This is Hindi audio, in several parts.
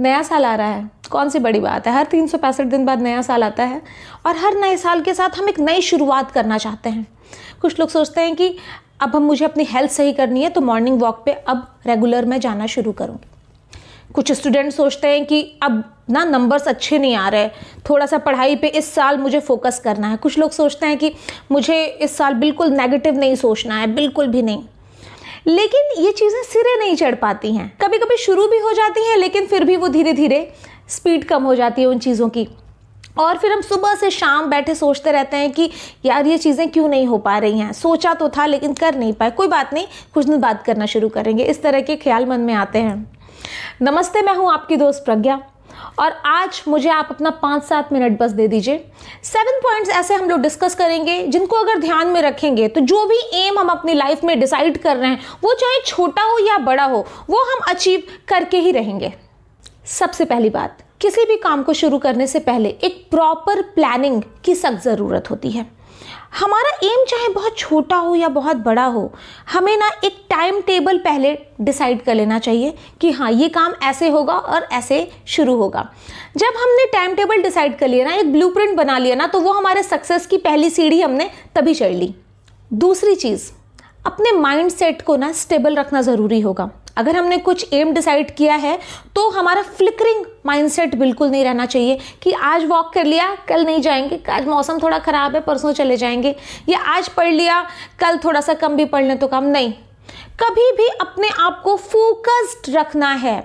नया साल आ रहा है, कौन सी बड़ी बात है। हर 365 दिन बाद नया साल आता है और हर नए साल के साथ हम एक नई शुरुआत करना चाहते हैं। कुछ लोग सोचते हैं कि अब मुझे अपनी हेल्थ सही करनी है तो मॉर्निंग वॉक पे अब रेगुलर मैं जाना शुरू करूँगी। कुछ स्टूडेंट सोचते हैं कि अब ना नंबर्स अच्छे नहीं आ रहे, थोड़ा सा पढ़ाई पे इस साल मुझे फोकस करना है। कुछ लोग सोचते हैं कि मुझे इस साल बिल्कुल नेगेटिव नहीं सोचना है, बिल्कुल भी नहीं। लेकिन ये चीज़ें सिरे नहीं चढ़ पाती हैं। कभी कभी शुरू भी हो जाती हैं लेकिन फिर भी वो धीरे धीरे स्पीड कम हो जाती है उन चीज़ों की, और फिर हम सुबह से शाम बैठे सोचते रहते हैं कि यार ये चीज़ें क्यों नहीं हो पा रही हैं, सोचा तो था लेकिन कर नहीं पाए, कोई बात नहीं, कुछ दिन बाद करना शुरू करेंगे। इस तरह के ख्याल मन में आते हैं। नमस्ते, मैं हूँ आपकी दोस्त प्रज्ञा और आज मुझे आप अपना 5-7 मिनट बस दे दीजिए। 7 पॉइंट्स ऐसे हम लोग डिस्कस करेंगे जिनको अगर ध्यान में रखेंगे तो जो भी एम हम अपनी लाइफ में डिसाइड कर रहे हैं, वो चाहे छोटा हो या बड़ा हो, वो हम अचीव करके ही रहेंगे। सबसे पहली बात, किसी भी काम को शुरू करने से पहले एक प्रॉपर प्लानिंग की सख्त ज़रूरत होती है। हमारा एम चाहे बहुत छोटा हो या बहुत बड़ा हो, हमें ना एक टाइम टेबल पहले डिसाइड कर लेना चाहिए कि हाँ ये काम ऐसे होगा और ऐसे शुरू होगा। जब हमने टाइम टेबल डिसाइड कर लिया ना, एक ब्लूप्रिंट बना लिया ना, तो वो हमारे सक्सेस की पहली सीढ़ी हमने तभी चढ़ ली। दूसरी चीज़, अपने माइंड सेट को ना स्टेबल रखना ज़रूरी होगा। अगर हमने कुछ एम डिसाइड किया है तो हमारा फ्लिकरिंग माइंडसेट बिल्कुल नहीं रहना चाहिए कि आज वॉक कर लिया कल नहीं जाएंगे, आज मौसम थोड़ा ख़राब है परसों चले जाएंगे, या आज पढ़ लिया कल थोड़ा सा कम भी पढ़ लें तो कम नहीं। कभी भी अपने आप को फोकस्ड रखना है।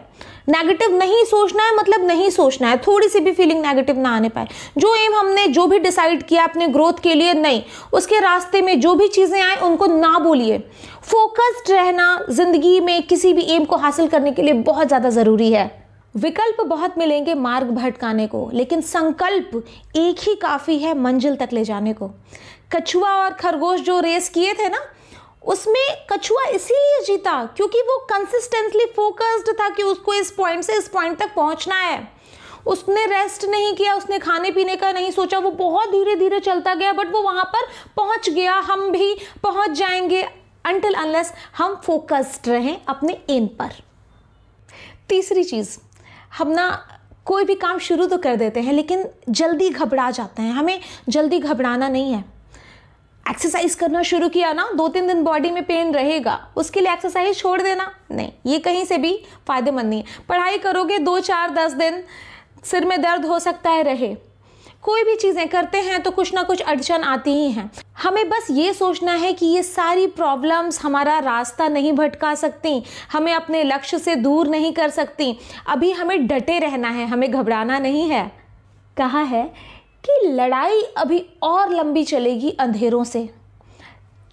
नेगेटिव नहीं सोचना है, मतलब नहीं सोचना है, थोड़ी सी भी फीलिंग नेगेटिव ना आने पाए। जो एम हमने जो भी डिसाइड किया अपने ग्रोथ के लिए, नहीं, उसके रास्ते में जो भी चीज़ें आए उनको ना बोलिए। फोकस्ड रहना ज़िंदगी में किसी भी एम को हासिल करने के लिए बहुत ज़्यादा ज़रूरी है। विकल्प बहुत मिलेंगे मार्ग भटकाने को, लेकिन संकल्प एक ही काफ़ी है मंजिल तक ले जाने को। कछुआ और खरगोश जो रेस किए थे ना, उसमें कछुआ इसीलिए जीता क्योंकि वो कंसिस्टेंटली फोकस्ड था कि उसको इस पॉइंट से इस पॉइंट तक पहुंचना है। उसने रेस्ट नहीं किया, उसने खाने पीने का नहीं सोचा, वो बहुत धीरे धीरे चलता गया, बट वो वहां पर पहुंच गया। हम भी पहुंच जाएंगे अनटिल अनलेस हम फोकस्ड रहें अपने एम पर। तीसरी चीज़, हम ना कोई भी काम शुरू तो कर देते हैं लेकिन जल्दी घबरा जाते हैं। हमें जल्दी घबराना नहीं है। एक्सरसाइज करना शुरू किया ना, 2-3 दिन बॉडी में पेन रहेगा, उसके लिए एक्सरसाइज छोड़ देना नहीं, ये कहीं से भी फायदेमंद नहीं है। पढ़ाई करोगे 2-4-10 दिन सिर में दर्द हो सकता है रहे। कोई भी चीज़ें करते हैं तो कुछ ना कुछ अड़चन आती ही हैं। हमें बस ये सोचना है कि ये सारी प्रॉब्लम्स हमारा रास्ता नहीं भटका सकती, हमें अपने लक्ष्य से दूर नहीं कर सकती। अभी हमें डटे रहना है, हमें घबराना नहीं है। कहा है कि लड़ाई अभी और लंबी चलेगी अंधेरों से,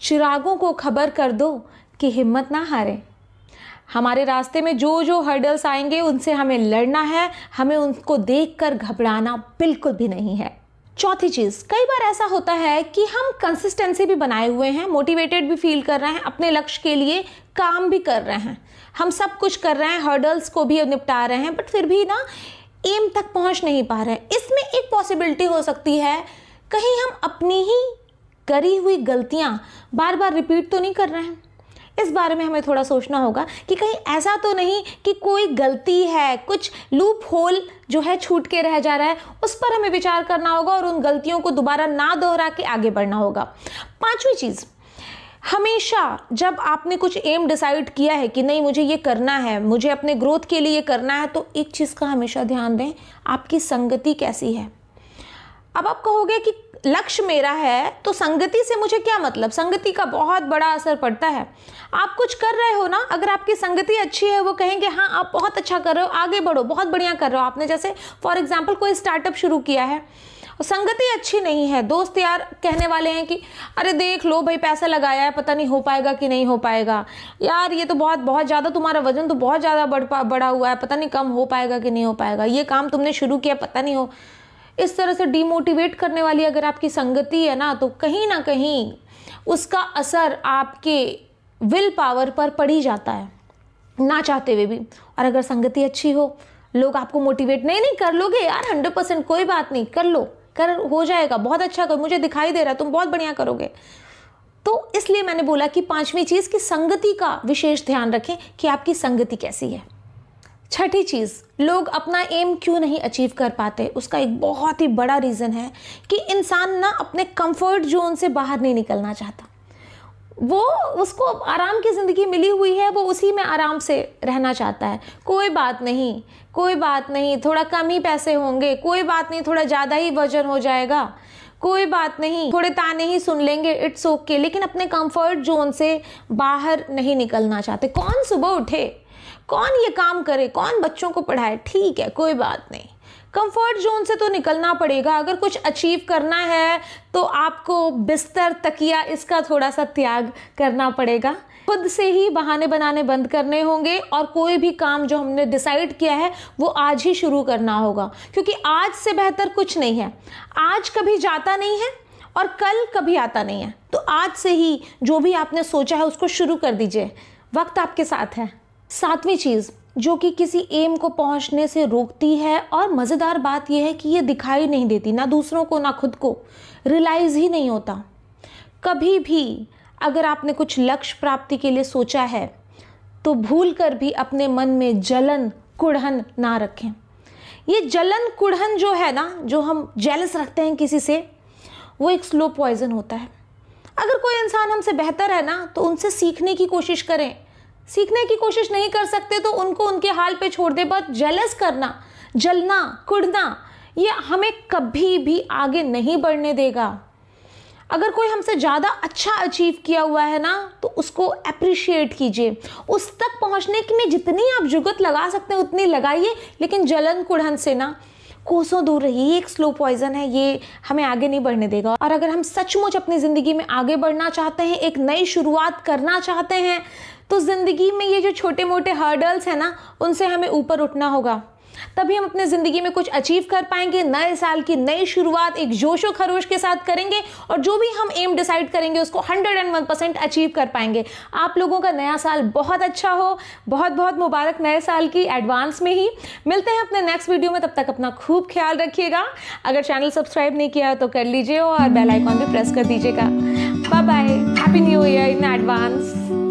चिरागों को खबर कर दो कि हिम्मत ना हारे। हमारे रास्ते में जो जो हर्डल्स आएंगे उनसे हमें लड़ना है, हमें उनको देखकर घबराना बिल्कुल भी नहीं है। चौथी चीज़, कई बार ऐसा होता है कि हम कंसिस्टेंसी भी बनाए हुए हैं, मोटिवेटेड भी फील कर रहे हैं, अपने लक्ष्य के लिए काम भी कर रहे हैं, हम सब कुछ कर रहे हैं, हर्डल्स को भी निपटा रहे हैं, बट फिर भी ना एम तक पहुंच नहीं पा रहे हैं। इसमें एक पॉसिबिलिटी हो सकती है, कहीं हम अपनी ही करी हुई गलतियां बार बार रिपीट तो नहीं कर रहे हैं। इस बारे में हमें थोड़ा सोचना होगा कि कहीं ऐसा तो नहीं कि कोई गलती है, कुछ लूप होल जो है छूट के रह जा रहा है, उस पर हमें विचार करना होगा और उन गलतियों को दोबारा ना दोहरा के आगे बढ़ना होगा। पांचवी चीज़, हमेशा जब आपने कुछ एम डिसाइड किया है कि नहीं मुझे ये करना है, मुझे अपने ग्रोथ के लिए करना है, तो एक चीज़ का हमेशा ध्यान दें, आपकी संगति कैसी है। अब आप कहोगे कि लक्ष्य मेरा है तो संगति से मुझे क्या मतलब, संगति का बहुत बड़ा असर पड़ता है। आप कुछ कर रहे हो ना, अगर आपकी संगति अच्छी है, वो कहेंगे हाँ आप बहुत अच्छा कर रहे हो, आगे बढ़ो, बहुत बढ़िया कर रहे हो। आपने जैसे फॉर एग्जाम्पल कोई स्टार्टअप शुरू किया है, संगति अच्छी नहीं है, दोस्त यार कहने वाले हैं कि अरे देख लो भाई पैसा लगाया है, पता नहीं हो पाएगा कि नहीं हो पाएगा, यार ये तो बहुत ज़्यादा, तुम्हारा वजन तो बहुत ज़्यादा बढ़ा हुआ है, पता नहीं कम हो पाएगा कि नहीं हो पाएगा, ये काम तुमने शुरू किया पता नहीं हो। इस तरह से डिमोटिवेट करने वाली अगर आपकी संगति है ना, तो कहीं ना कहीं उसका असर आपके विल पावर पर पड़ ही जाता है, ना चाहते हुए भी। और अगर संगति अच्छी हो, लोग आपको मोटिवेट नहीं कर लोगे यार 100%, कोई बात नहीं, कर लो, कर हो जाएगा, बहुत अच्छा करो, मुझे दिखाई दे रहा है तुम बहुत बढ़िया करोगे। तो इसलिए मैंने बोला कि पांचवी चीज़ की संगति का विशेष ध्यान रखें कि आपकी संगति कैसी है। छठी चीज़, लोग अपना एम क्यों नहीं अचीव कर पाते, उसका एक बहुत ही बड़ा रीज़न है कि इंसान ना अपने कंफर्ट जोन से बाहर नहीं निकलना चाहता। वो उसको आराम की ज़िंदगी मिली हुई है, वो उसी में आराम से रहना चाहता है। कोई बात नहीं, कोई बात नहीं, थोड़ा कम ही पैसे होंगे, कोई बात नहीं, थोड़ा ज़्यादा ही वजन हो जाएगा, कोई बात नहीं, थोड़े ताने ही सुन लेंगे, इट्स ओके। लेकिन अपने कंफर्ट जोन से बाहर नहीं निकलना चाहते। कौन सुबह उठे, कौन ये काम करे, कौन बच्चों को पढ़ाए, ठीक है कोई बात नहीं, कंफर्ट जोन से तो निकलना पड़ेगा। अगर कुछ अचीव करना है तो आपको बिस्तर, तकिया, इसका थोड़ा सा त्याग करना पड़ेगा। खुद से ही बहाने बनाने बंद करने होंगे और कोई भी काम जो हमने डिसाइड किया है वो आज ही शुरू करना होगा, क्योंकि आज से बेहतर कुछ नहीं है। आज कभी जाता नहीं है और कल कभी आता नहीं है, तो आज से ही जो भी आपने सोचा है उसको शुरू कर दीजिए, वक्त आपके साथ है। सातवीं चीज़ जो कि किसी एम को पहुंचने से रोकती है, और मज़ेदार बात यह है कि ये दिखाई नहीं देती, ना दूसरों को ना खुद को, रियलाइज़ ही नहीं होता। कभी भी अगर आपने कुछ लक्ष्य प्राप्ति के लिए सोचा है तो भूल कर भी अपने मन में जलन, कुढ़न ना रखें। ये जलन, कुढ़न जो है ना, जो हम जेलस रखते हैं किसी से, वो एक स्लो पॉइजन होता है। अगर कोई इंसान हमसे बेहतर है ना तो उनसे सीखने की कोशिश करें। सीखने की कोशिश नहीं कर सकते तो उनको उनके हाल पे छोड़ दे। बट जेलस करना, जलना, कुढ़ना, ये हमें कभी भी आगे नहीं बढ़ने देगा। अगर कोई हमसे ज़्यादा अच्छा अचीव किया हुआ है ना तो उसको अप्रिशिएट कीजिए। उस तक पहुंचने की में जितनी आप जुगत लगा सकते हैं उतनी लगाइए, लेकिन जलन, कुढ़न से ना कोसों दूर रहिए। ये एक स्लो पॉइजन है, ये हमें आगे नहीं बढ़ने देगा। और अगर हम सचमुच अपनी ज़िंदगी में आगे बढ़ना चाहते हैं, एक नई शुरुआत करना चाहते हैं, तो ज़िंदगी में ये जो छोटे मोटे हर्डल्स हैं ना, उनसे हमें ऊपर उठना होगा। तभी हम अपने ज़िंदगी में कुछ अचीव कर पाएंगे। नए साल की नई शुरुआत एक जोशो खरोश के साथ करेंगे और जो भी हम एम डिसाइड करेंगे उसको 101% अचीव कर पाएंगे। आप लोगों का नया साल बहुत अच्छा हो। बहुत बहुत मुबारक नए साल की एडवांस में ही। मिलते हैं अपने नेक्स्ट वीडियो में, तब तक अपना खूब ख्याल रखिएगा। अगर चैनल सब्सक्राइब नहीं किया है तो कर लीजिए और बेल आइकॉन भी प्रेस कर दीजिएगा। Bye bye, happy new year in advance.